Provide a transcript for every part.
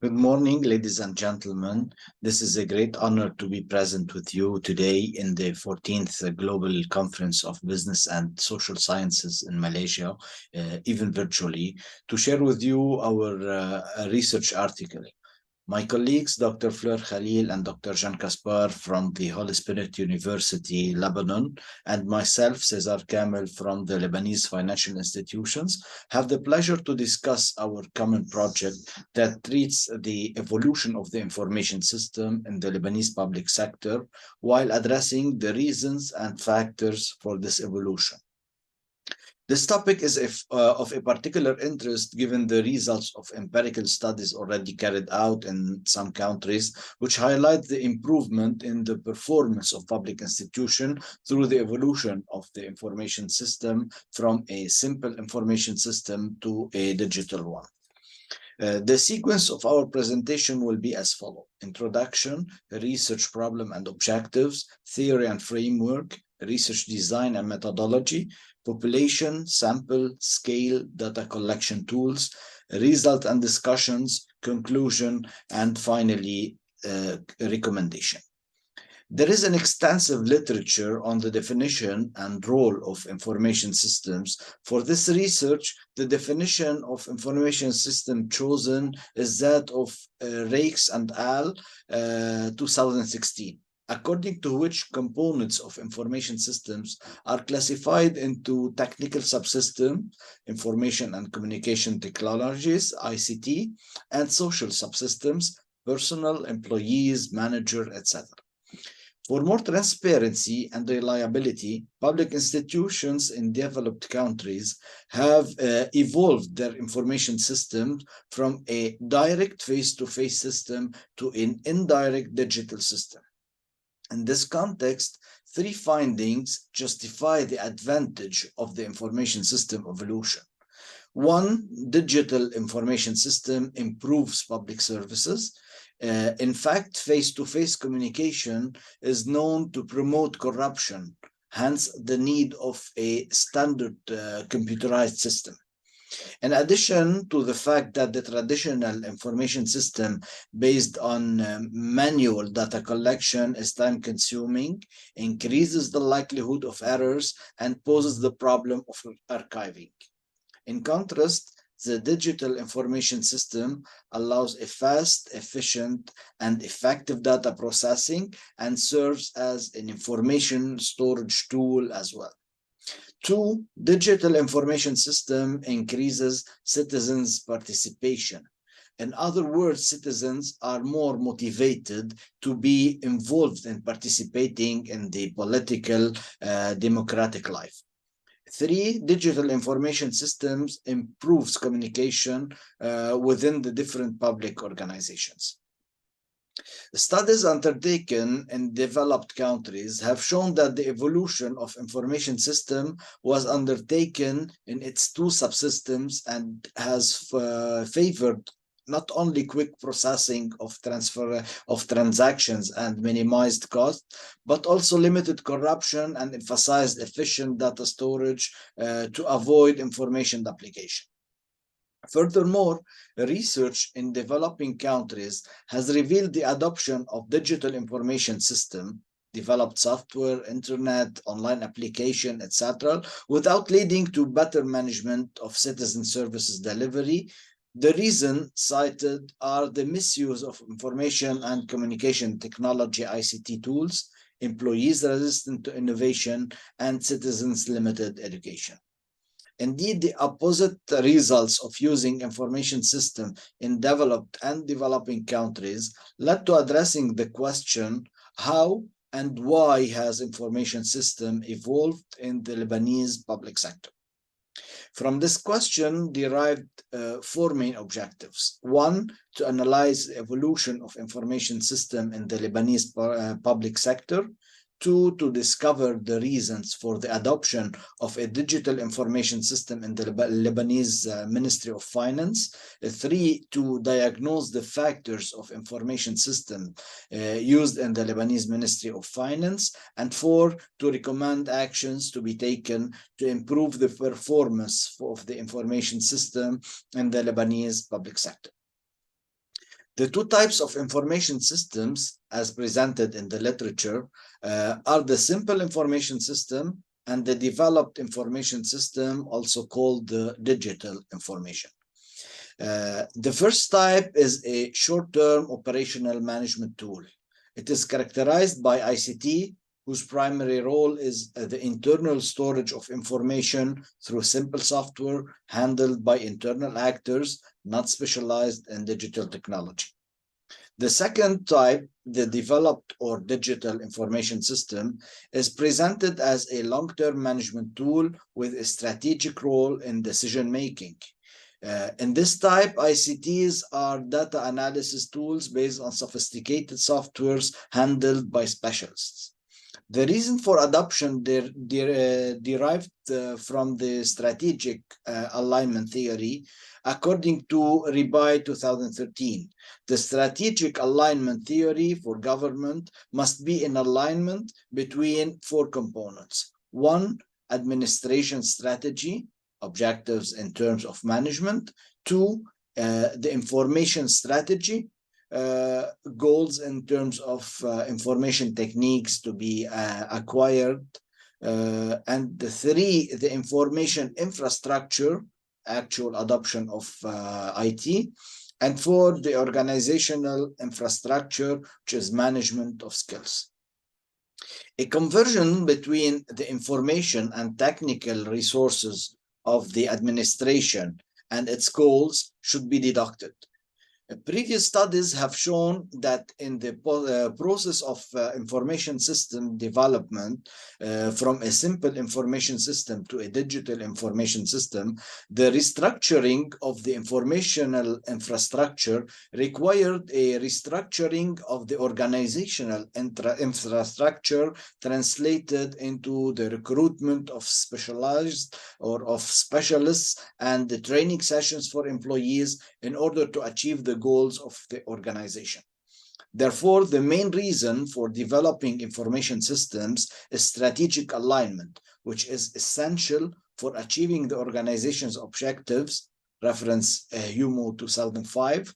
Good morning, ladies and gentlemen. This is a great honor to be present with you today in the 14th Global Conference of Business and Social Sciences in Malaysia, even virtually, to share with you our research article. My colleagues, Dr. Fleur, Khalil, and Dr. Jean Kaspar from the Holy Spirit University, Lebanon, and myself, Cesar Kamel from the Lebanese Financial Institutions, have the pleasure to discuss our common project that treats the evolution of the information system in the Lebanese public sector while addressing the reasons and factors for this evolution. This topic is of a particular interest given the results of empirical studies already carried out in some countries, which highlight the improvement in the performance of public institutions through the evolution of the information system from a simple information system to a digital one. The sequence of our presentation will be as follows: introduction, research problem and objectives, theory and framework, research design and methodology, population, sample, scale, data collection tools, result and discussions, conclusion, and finally, recommendation. There is an extensive literature on the definition and role of information systems. For this research, the definition of information system chosen is that of Rakes and al. 2016, according to which components of information systems are classified into technical subsystem, information and communication technologies, ICT, and social subsystems, personal, employees, manager, etc. For more transparency and reliability, public institutions in developed countries have evolved their information system from a direct face-to-face system to an indirect digital system. In this context, three findings justify the advantage of the information system evolution. One, digital information system improves public services. In fact, face-to-face communication is known to promote corruption, hence the need of a standard computerized system. In addition to the fact that the traditional information system based on manual data collection is time-consuming, increases the likelihood of errors, and poses the problem of archiving. In contrast, the digital information system allows a fast, efficient, and effective data processing and serves as an information storage tool as well. Two, digital information system increases citizens' participation. In other words, citizens are more motivated to be involved in participating in the political democratic life. Three, digital information systems improves communication within the different public organizations. Studies undertaken in developed countries have shown that the evolution of information system was undertaken in its two subsystems and has favored not only quick processing of transfer of transactions and minimized cost, but also limited corruption and emphasized efficient data storage to avoid information duplication. Furthermore, research in developing countries has revealed the adoption of digital information system, developed software, internet, online application, etc., without leading to better management of citizen services delivery. The reason cited are the misuse of information and communication technology ICT tools, employees resistant to innovation, and citizens' limited education. Indeed, the opposite results of using information system in developed and developing countries led to addressing the question, how and why has information system evolved in the Lebanese public sector? From this question derived four main objectives. One, to analyze the evolution of information system in the Lebanese public sector. Two, to discover the reasons for the adoption of a digital information system in the Lebanese Ministry of Finance. Three, to diagnose the factors of information system used in the Lebanese Ministry of Finance. And four, to recommend actions to be taken to improve the performance of the information system in the Lebanese public sector. The two types of information systems as presented in the literature are the simple information system and the developed information system, also called the digital information. The first type is a short-term operational management tool. It is characterized by ICT, whose primary role is the internal storage of information through simple software handled by internal actors, not specialized in digital technology. The second type, the developed or digital information system, is presented as a long-term management tool with a strategic role in decision-making. In this type, ICTs are data analysis tools based on sophisticated softwares handled by specialists. The reason for adoption derived from the strategic alignment theory, according to Rebai 2013. The strategic alignment theory for government must be in alignment between four components. One, administration strategy, objectives in terms of management. Two, the information strategy, goals in terms of information techniques to be acquired. And three, the information infrastructure, actual adoption of IT. And four, the organizational infrastructure, which is management of skills. A conversion between the information and technical resources of the administration and its goals should be deducted. Previous studies have shown that in the process of information system development, from a simple information system to a digital information system, the restructuring of the informational infrastructure required a restructuring of the organizational infrastructure, translated into the recruitment of specialized or of specialists and the training sessions for employees in order to achieve the goals of the organization. Therefore, the main reason for developing information systems is strategic alignment, which is essential for achieving the organization's objectives, reference HUMO 2005.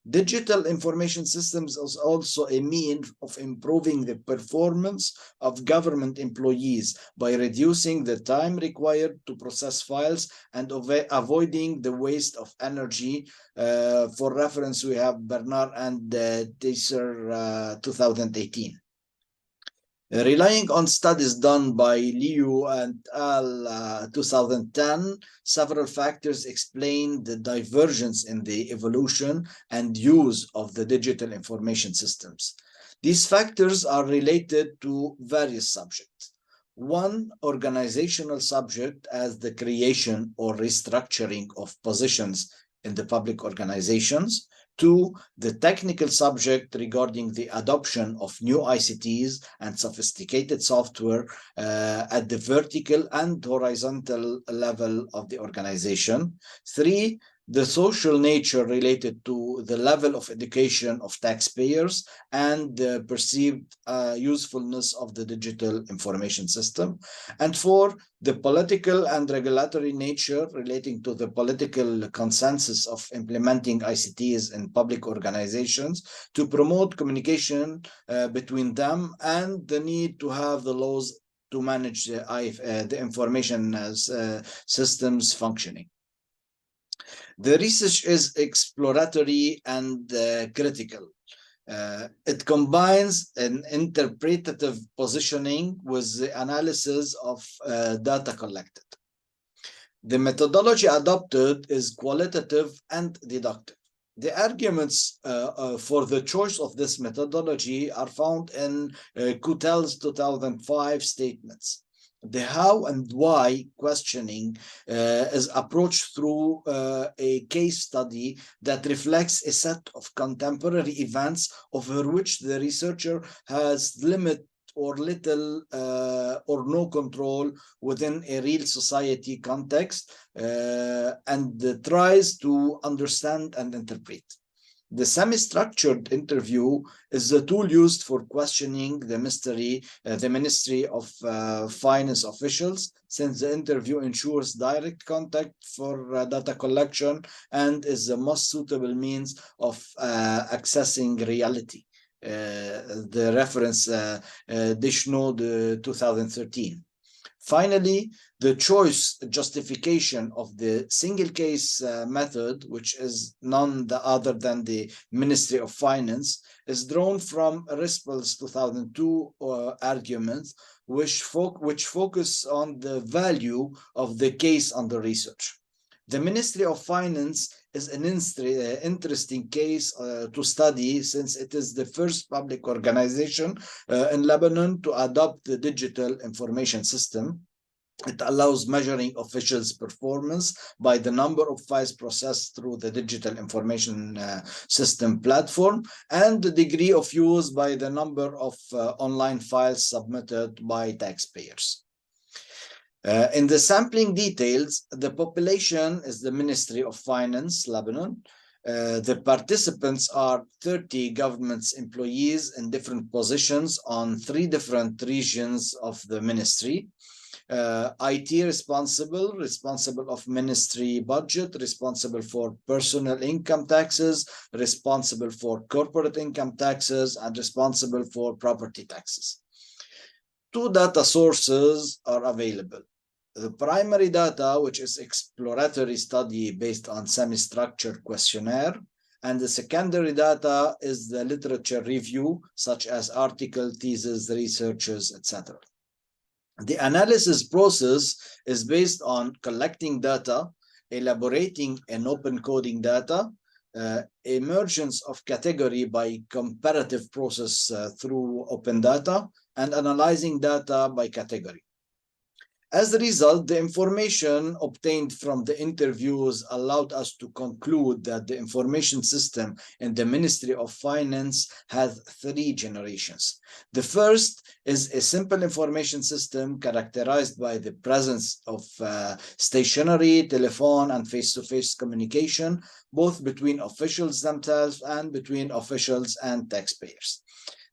Digital information systems is also a means of improving the performance of government employees by reducing the time required to process files and avoiding the waste of energy. For reference, we have Bernard and Teiser 2018. Relying on studies done by Liu and al. 2010, several factors explain the divergence in the evolution and use of the digital information systems. These factors are related to various subjects. One, organizational subject, as the creation or restructuring of positions in the public organizations. Two, the technical subject regarding the adoption of new ICTs and sophisticated software at the vertical and horizontal level of the organization. Three, the social nature related to the level of education of taxpayers and the perceived usefulness of the digital information system. And four, the political and regulatory nature relating to the political consensus of implementing ICTs in public organizations to promote communication between them, and the need to have the laws to manage the information systems functioning. The research is exploratory and critical. It combines an interpretative positioning with the analysis of data collected. The methodology adopted is qualitative and deductive. The arguments for the choice of this methodology are found in Kutel's 2005 statements. The how and why questioning is approached through a case study that reflects a set of contemporary events over which the researcher has limited or little or no control within a real society context and tries to understand and interpret. The semi-structured interview is the tool used for questioning the Ministry of Finance officials, since the interview ensures direct contact for data collection and is the most suitable means of accessing reality. The reference Dishnode 2013. Finally, the choice justification of the single case method, which is none other than the Ministry of Finance, is drawn from Rispel's 2002 arguments, which focus on the value of the case under research. The Ministry of Finance is an interesting case to study, since it is the first public organization in Lebanon to adopt the digital information system. It allows measuring officials' performance by the number of files processed through the digital information system platform and the degree of use by the number of online files submitted by taxpayers. In the sampling details, the population is the Ministry of Finance, Lebanon. The participants are 30 government employees in different positions on 3 different regions of the ministry. IT responsible of ministry budget, responsible for personal income taxes, responsible for corporate income taxes, and responsible for property taxes. 2 data sources are available. The primary data, which is exploratory study based on semi-structured questionnaire, and the secondary data is the literature review, such as article, thesis, researches, etc. The analysis process is based on collecting data, elaborating and open coding data, emergence of category by comparative process through open data, and analyzing data by category. As a result, the information obtained from the interviews allowed us to conclude that the information system in the Ministry of Finance has 3 generations. The first is a simple information system characterized by the presence of stationary, telephone, and face-to-face communication, both between officials themselves and between officials and taxpayers.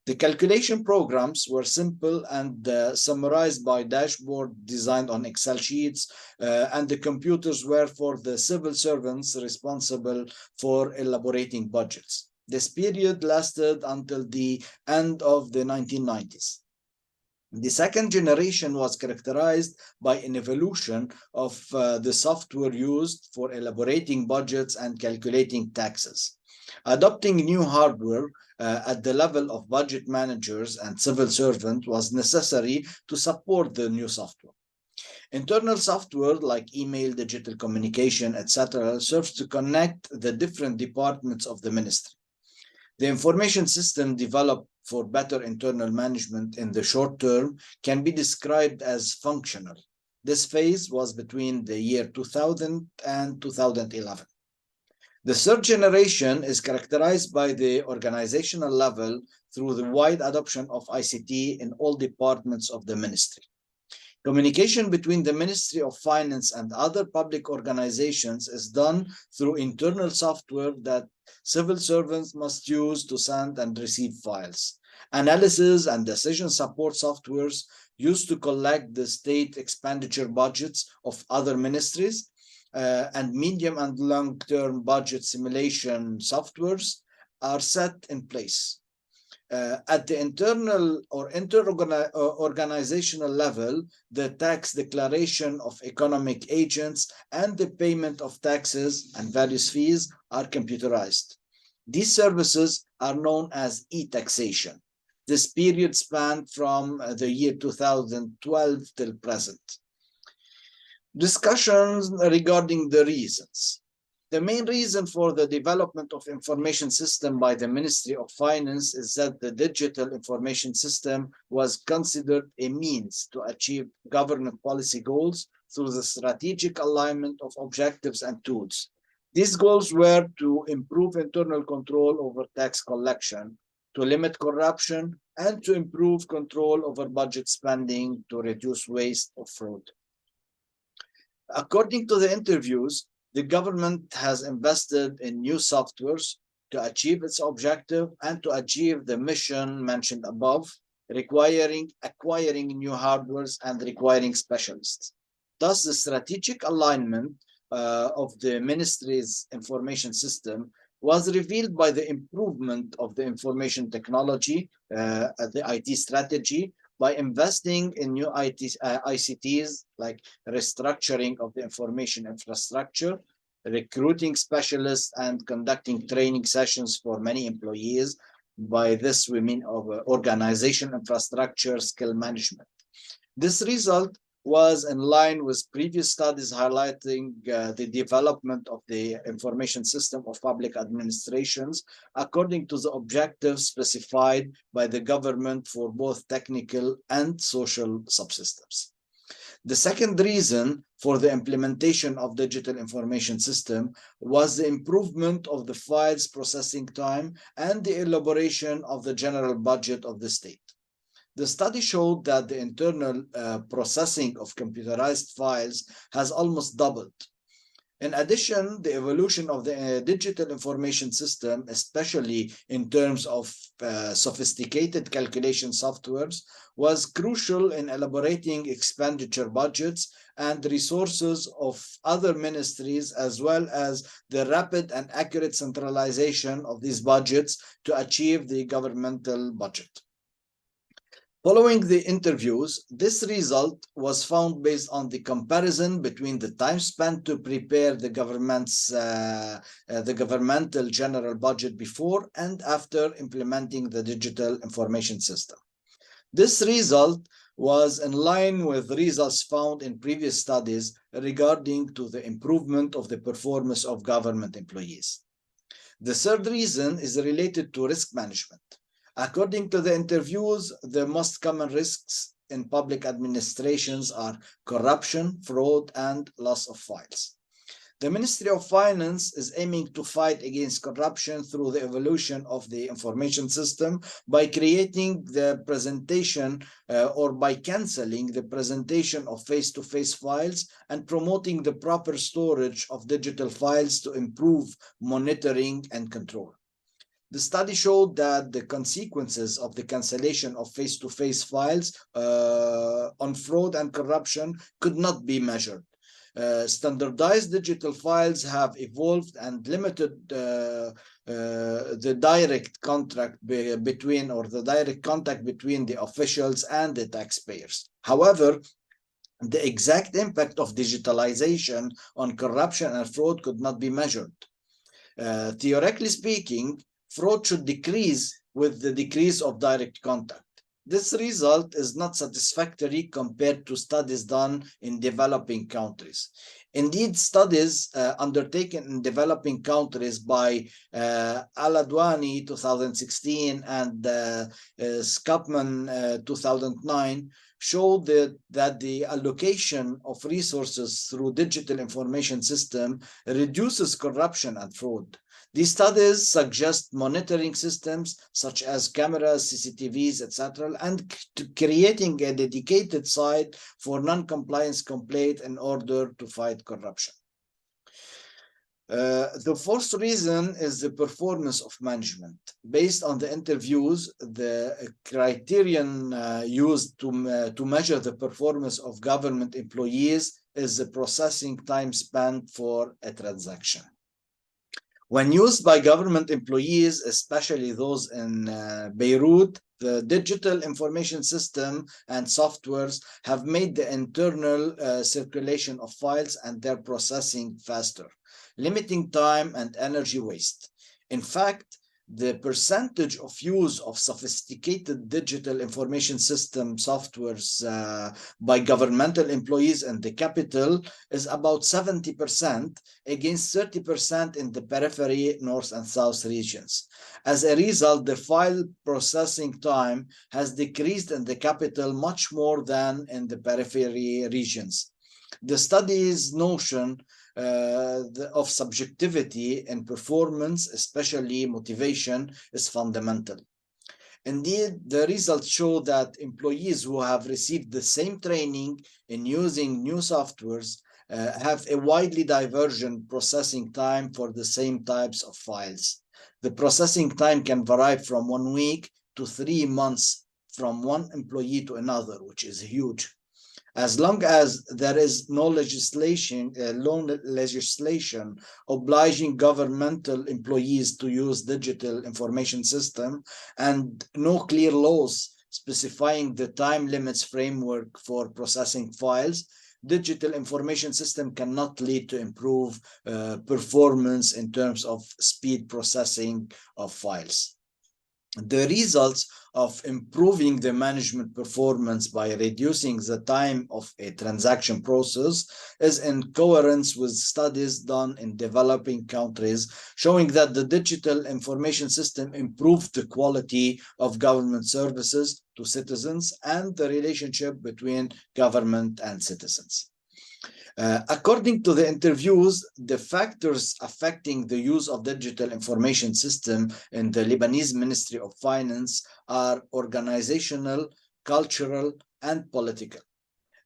The calculation programs were simple and summarized by dashboard designed on Excel sheets, and the computers were for the civil servants responsible for elaborating budgets. This period lasted until the end of the 1990s. The second generation was characterized by an evolution of the software used for elaborating budgets and calculating taxes. Adopting new hardware at the level of budget managers and civil servants was necessary to support the new software. Internal software like email, digital communication, etc., serves to connect the different departments of the ministry. The information system developed for better internal management in the short term can be described as functional. This phase was between the year 2000 and 2011. The third generation is characterized by the organizational level through the wide adoption of ICT in all departments of the ministry. Communication between the Ministry of Finance and other public organizations is done through internal software that civil servants must use to send and receive files. Analysis and decision support softwares used to collect the state expenditure budgets of other ministries and medium and long-term budget simulation softwares are set in place. At the internal or inter-organizational level, the tax declaration of economic agents and the payment of taxes and various fees are computerized. These services are known as e-taxation. This period spanned from the year 2012 till present. Discussions regarding the reasons. The main reason for the development of information system by the Ministry of Finance is that the digital information system was considered a means to achieve government policy goals through the strategic alignment of objectives and tools. These goals were to improve internal control over tax collection, to limit corruption, and to improve control over budget spending to reduce waste or fraud. According to the interviews, the government has invested in new softwares to achieve its objective and to achieve the mission mentioned above, requiring acquiring new hardwares and requiring specialists. Thus, the strategic alignment of the ministry's information system was revealed by the improvement of the information technology, the IT strategy, by investing in new ICTs, like restructuring of the information infrastructure, recruiting specialists, and conducting training sessions for many employees. By this, we mean of organization, infrastructure, skill management. This result was in line with previous studies highlighting the development of the information system of public administrations according to the objectives specified by the government for both technical and social subsystems. The second reason for the implementation of digital information system was the improvement of the files processing time and the elaboration of the general budget of the state. The study showed that the internal processing of computerized files has almost doubled. In addition, the evolution of the digital information system, especially in terms of sophisticated calculation softwares, was crucial in elaborating expenditure budgets and resources of other ministries, as well as the rapid and accurate centralization of these budgets to achieve the governmental budget. Following the interviews, this result was found based on the comparison between the time spent to prepare the governmental general budget before and after implementing the digital information system. This result was in line with results found in previous studies regarding to the improvement of the performance of government employees. The third reason is related to risk management. According to the interviews, the most common risks in public administrations are corruption, fraud, and loss of files. The Ministry of Finance is aiming to fight against corruption through the evolution of the information system by creating the presentation or by canceling the presentation of face-to-face files and promoting the proper storage of digital files to improve monitoring and control. The study showed that the consequences of the cancellation of face-to-face files on fraud and corruption could not be measured. Standardized digital files have evolved and limited the direct contact between the officials and the taxpayers. However, the exact impact of digitalization on corruption and fraud could not be measured. Theoretically speaking, fraud should decrease with the decrease of direct contact. This result is not satisfactory compared to studies done in developing countries. Indeed, studies undertaken in developing countries by Al-Adwani 2016 and Skopman 2009 showed that the allocation of resources through digital information system reduces corruption and fraud. These studies suggest monitoring systems such as cameras, CCTVs, etc., and creating a dedicated site for non-compliance complaint in order to fight corruption. The fourth reason is the performance of management. Based on the interviews, the criterion used to measure the performance of government employees is the processing time spent for a transaction. When used by government employees, especially those in Beirut, the digital information system and softwares have made the internal circulation of files and their processing faster, limiting time and energy waste. In fact, the percentage of use of sophisticated digital information system softwares by governmental employees in the capital is about 70% against 30% in the periphery, north and south regions. As a result, the file processing time has decreased in the capital much more than in the periphery regions. The study's notion of subjectivity in performance, especially motivation, is fundamental. Indeed, the results show that employees who have received the same training in using new softwares have a widely divergent processing time for the same types of files. The processing time can vary from 1 week to 3 months from one employee to another, which is huge. As long as there is no legislation obliging governmental employees to use digital information system and no clear laws specifying the time limits framework for processing files, digital information system cannot lead to improve performance in terms of speed processing of files. The results of improving the management performance by reducing the time of a transaction process is in coherence with studies done in developing countries showing that the digital information system improved the quality of government services to citizens and the relationship between government and citizens. According to the interviews, the factors affecting the use of digital information system in the Lebanese Ministry of Finance are organizational, cultural, and political.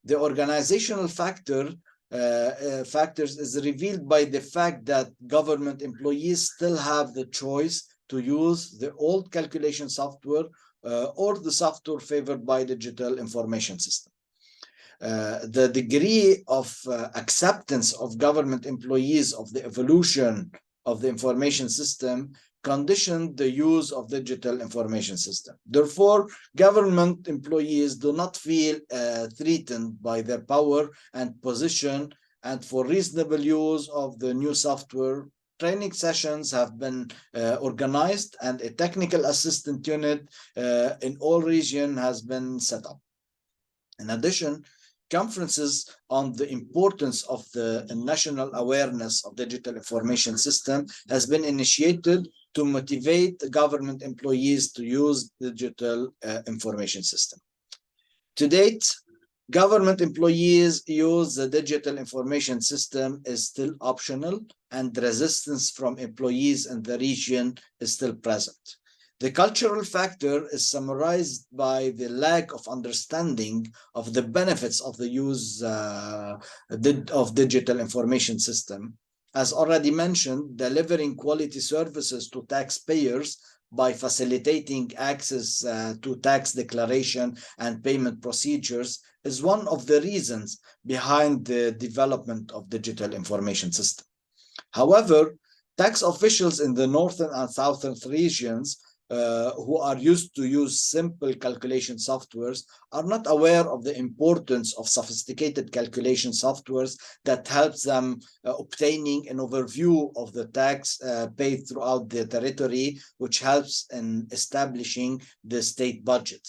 The organizational factors is revealed by the fact that government employees still have the choice to use the old calculation software or the software favored by digital information system. The degree of acceptance of government employees of the evolution of the information system conditioned the use of digital information system. Therefore, government employees do not feel threatened by their power and position, and for reasonable use of the new software, training sessions have been organized and a technical assistant unit in all regions has been set up. In addition, conferences on the importance of the national awareness of digital information system has been initiated to motivate government employees to use digital information system. To date, government employees use the digital information system is still optional and resistance from employees in the region is still present. The cultural factor is summarized by the lack of understanding of the benefits of the use of digital information system. As already mentioned, delivering quality services to taxpayers by facilitating access to tax declaration and payment procedures is one of the reasons behind the development of digital information system. However, tax officials in the northern and southern regions who are used to use simple calculation softwares are not aware of the importance of sophisticated calculation softwares that helps them obtaining an overview of the tax paid throughout the territory, which helps in establishing the state budget.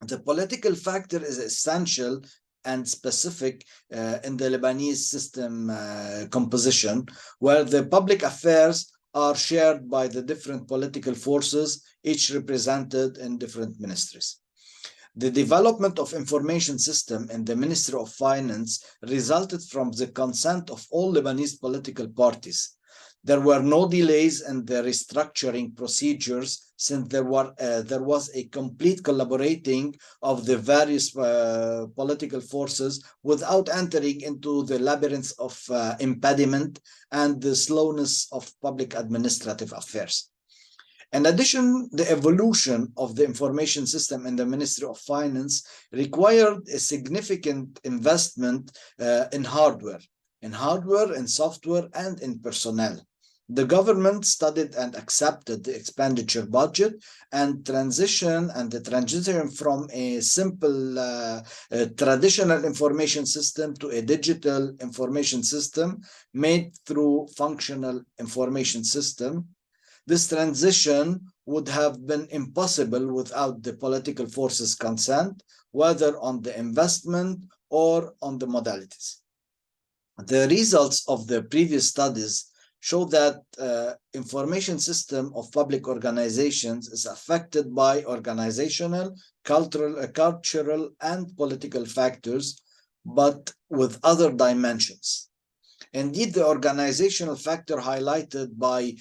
The political factor is essential and specific in the Lebanese system composition, where the public affairs are shared by the different political forces, each represented in different ministries. The development of information system in the Ministry of Finance resulted from the consent of all Lebanese political parties. There were no delays in the restructuring procedures since there was a complete collaborating of the various political forces without entering into the labyrinth of impediment and the slowness of public administrative affairs. In addition, the evolution of the information system in the Ministry of Finance required a significant investment in hardware, in software, and in personnel. The government studied and accepted the expenditure budget and the transition from a simple traditional information system to a digital information system made through functional information system. This transition would have been impossible without the political forces' consent, whether on the investment or on the modalities. The results of the previous studies show that information system of public organizations is affected by organizational, cultural, and political factors, but with other dimensions. Indeed, the organizational factor highlighted by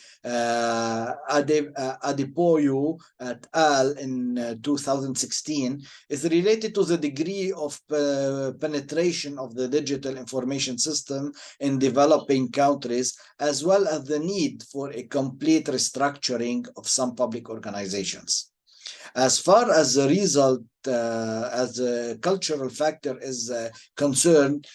Adepoyo et al. In 2016 is related to the degree of penetration of the digital information system in developing countries, as well as the need for a complete restructuring of some public organizations. As far as the result, as a cultural factor is concerned,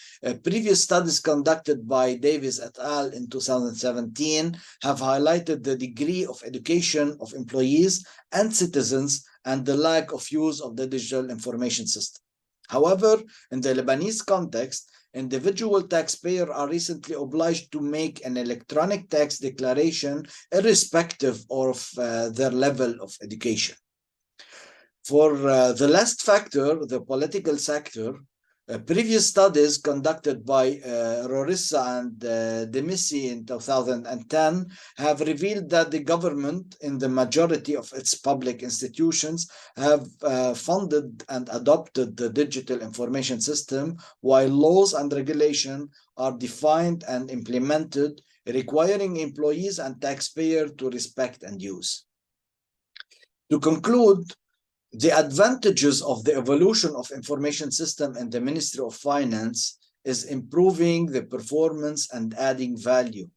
previous studies conducted by Davis et al. In 2017 have highlighted the degree of education of employees and citizens and the lack of use of the digital information system. However, in the Lebanese context, individual taxpayers are recently obliged to make an electronic tax declaration irrespective of their level of education. For the last factor, the political sector, previous studies conducted by Rorissa and Demisi in 2010 have revealed that the government in the majority of its public institutions have funded and adopted the digital information system, while laws and regulation are defined and implemented, requiring employees and taxpayers to respect and use. To conclude, the advantages of the evolution of information system in the Ministry of Finance is improving the performance and adding value.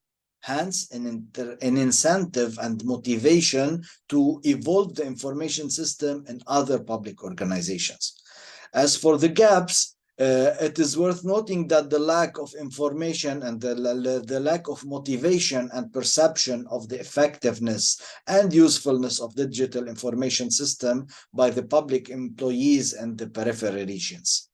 Hence, an incentive and motivation to evolve the information system in other public organizations. As for the gaps, it is worth noting that the lack of information and the lack of motivation and perception of the effectiveness and usefulness of the digital information system by the public employees in the periphery regions.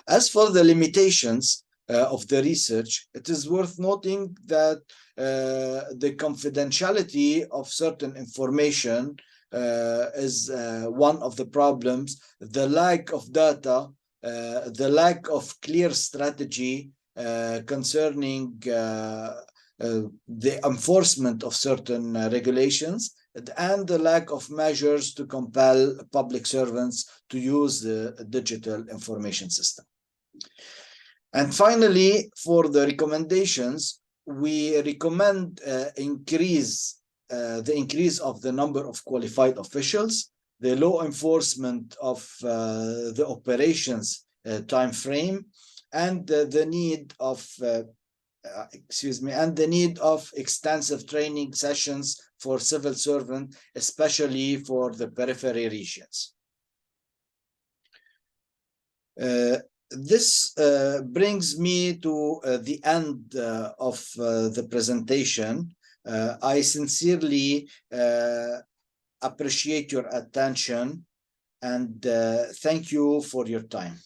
As for the limitations of the research, it is worth noting that the confidentiality of certain information is one of the problems, the lack of data, the lack of clear strategy concerning the enforcement of certain regulations, and the lack of measures to compel public servants to use the digital information system. And finally, for the recommendations, we recommend the increase of the number of qualified officials, the law enforcement of the operations time frame, and the need of extensive training sessions for civil servants, especially for the periphery regions. This brings me to the end of the presentation. I sincerely appreciate your attention and thank you for your time.